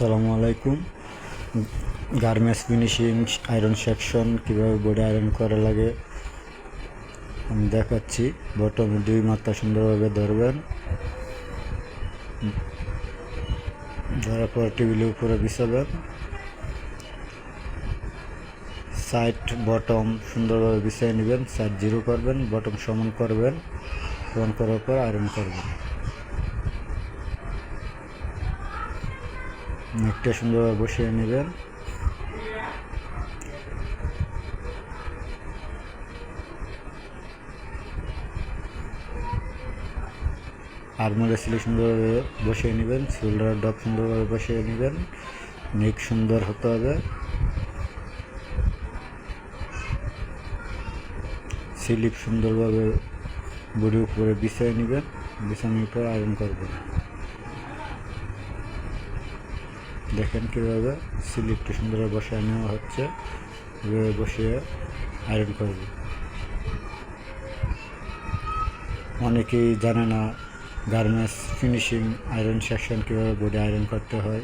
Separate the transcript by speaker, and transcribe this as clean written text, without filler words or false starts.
Speaker 1: আসসালামু আলাইকুম। Garments finishing iron section কীভাবে বডি আয়রন করা লাগে আমি দেখাচ্ছি। বটমে 2 মাত্রা সুন্দরভাবে ধরবেন, ধরার পর টেবিলের উপরে বিছাবেন। সাইড বটম সুন্দরভাবে বিছিয়ে নেবেন, সাইড 0 করবেন, বটম সমান করবেন, সমান করার পর আয়রন করবেন। নেকটা সুন্দরভাবে বসিয়ে নেবেন। আর্মোলের সিলি সুন্দরভাবে বসিয়ে নেবেন, শোল্ডার ডপ সুন্দরভাবে বসিয়ে নেবেন। নেক সুন্দর হতে হবে। স্লিপ সুন্দরভাবে বডির উপরে বিছিয়ে নেবেন, বিছানোর পর আয়রন করবেন। দেখেন কীভাবে স্লিপটা সুন্দরভাবে বসিয়ে নেওয়া হচ্ছে, এভাবে বসিয়ে আয়রন করবেন। অনেকেই জানে না গার্মেন্টস ফিনিশিং আয়রন সেকশন কীভাবে বডি আয়রন করতে হয়।